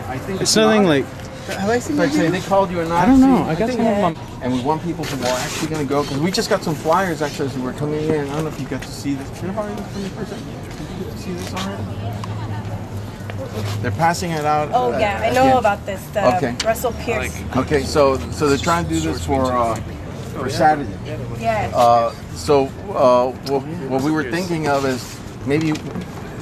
I think it's something like. Have I seen that? They called you a Nazi. I don't know. I got some of them. And we want people who are actually going to go, because we just got some flyers actually as we were coming in. I don't know if you got to see this. Did you get to see this already? They're passing it out. Oh yeah, I know about this. The Russell Pierce. Okay, so they're trying to do this for Saturday. Yes. So what we were thinking of is maybe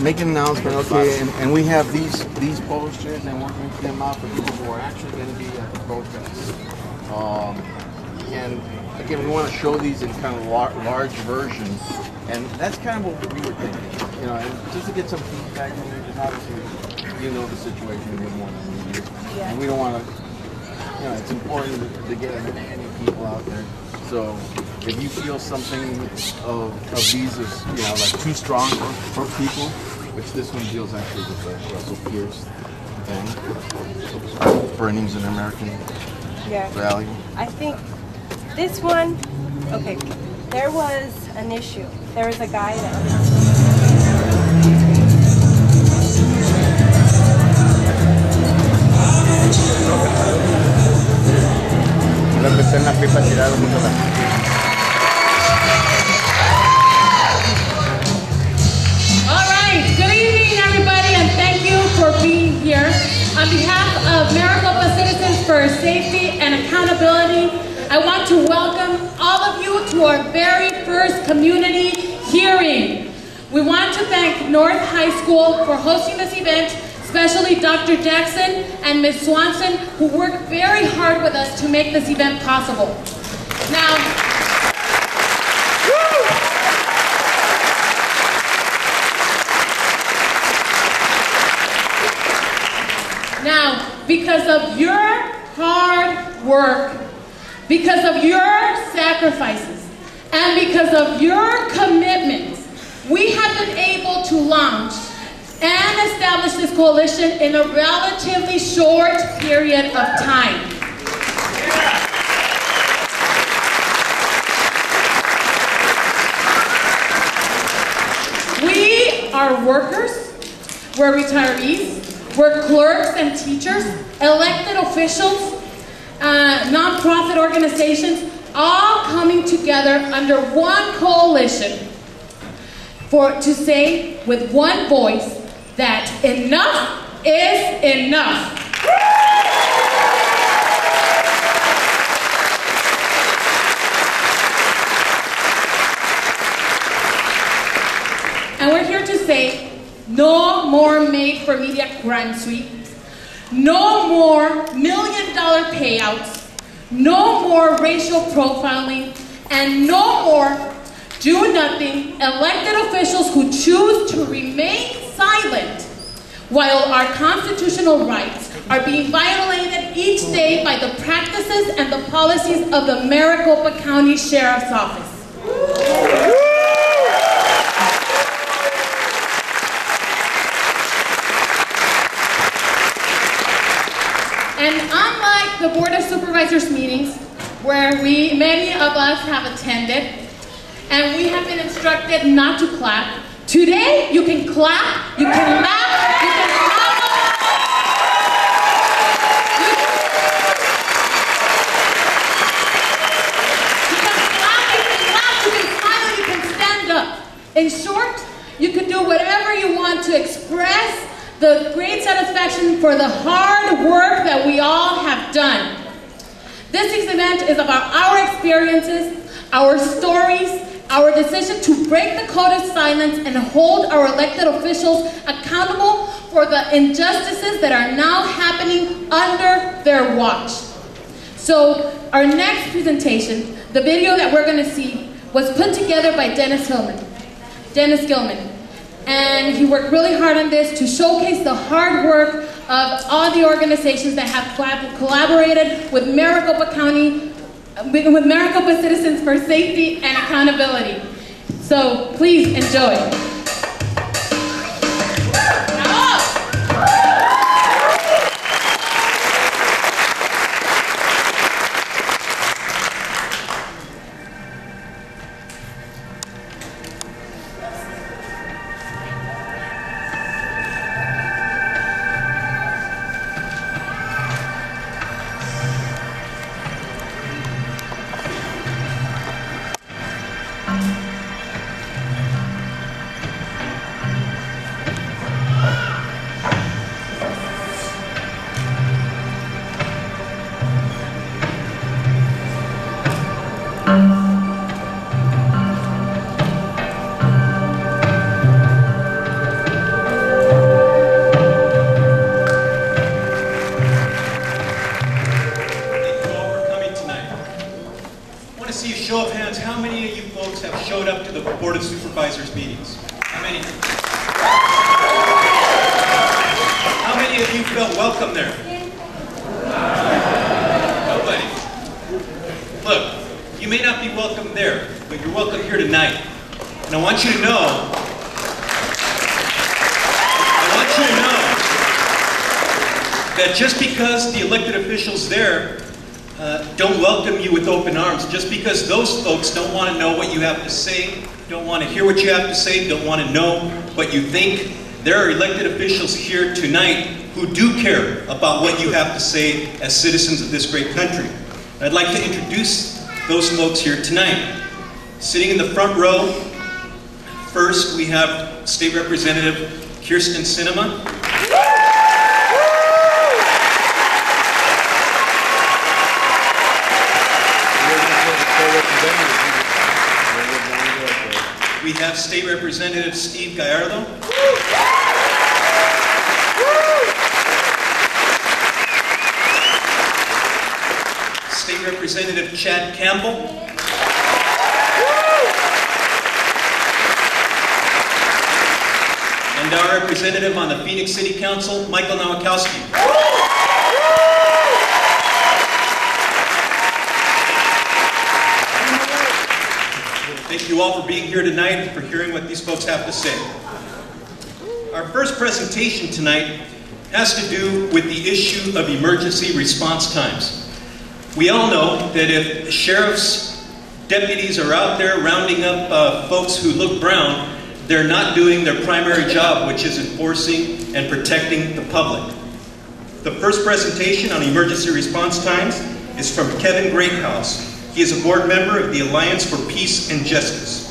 make an announcement, okay, and we have these posters, and we're going to them out for people who are actually going to be at the protest. And again, we want to show these in kind of large versions, and that's kind of what we were thinking, you know, and just to get some feedback from you, because obviously you know the situation a bit more than we do, and we don't want to, you know, it's important to get as many people out there. So if you feel something of these is, you know, like too strong for people, which this one deals actually with the Russell Pierce thing, burnings in American value. I think this one, okay, there was an issue. There was a guy that... Good evening, everybody, and thank you for being here. On behalf of Maricopa Citizens for Safety and Accountability, I want to welcome all of you to our very first community hearing. We want to thank North High School for hosting this event, especially Dr. Jackson and Ms. Swanson, who worked very hard with us to make this event possible. Now, because of your hard work, because of your sacrifices, and because of your commitments, we have been able to launch and establish this coalition in a relatively short period of time. We are workers, we're retirees, we're clerks and teachers, elected officials, non-profit organizations, all coming together under one coalition to say with one voice that enough is enough. And we're here to say no more made-for-media crime suite, no more million-dollar payouts, no more racial profiling, and no more do-nothing elected officials who choose to remain silent while our constitutional rights are being violated each day by the practices and the policies of the Maricopa County Sheriff's Office. And unlike the Board of Supervisors meetings, where many of us have attended, and we have been instructed not to clap, today you can clap, you can laugh, you can smile, you can stand up. In short, you can do whatever you want to express the great satisfaction for the hard work that we all have done. This event is about our experiences, our stories, our decision to break the code of silence and hold our elected officials accountable for the injustices that are now happening under their watch. So our next presentation, the video that we're going to see, was put together by Dennis Gilman. And he worked really hard on this to showcase the hard work of all the organizations that have collaborated with Maricopa County, with Maricopa Citizens for Safety and Accountability. So please enjoy. want to see a show of hands. How many of you folks have showed up to the Board of Supervisors meetings? How many? How many of you felt welcome there? Nobody. Look, you may not be welcome there, but you're welcome here tonight. And I want you to know that just because the elected officials there don't welcome you with open arms, just because those folks don't want to know what you have to say, don't want to hear what you have to say, don't want to know what you think, there are elected officials here tonight who do care about what you have to say as citizens of this great country. I'd like to introduce those folks here tonight. Sitting in the front row, first we have State Representative Kirsten Sinema. We have State Representative Steve Gallardo. State Representative Chad Campbell. And our representative on the Phoenix City Council, Michael Nowakowski. Thank you all for being here tonight and for hearing what these folks have to say. Our first presentation tonight has to do with the issue of emergency response times. We all know that if sheriff's deputies are out there rounding up folks who look brown, they're not doing their primary job, which is enforcing and protecting the public. The first presentation on emergency response times is from Kevin Greathouse. He is a board member of the Alliance for Peace and Justice.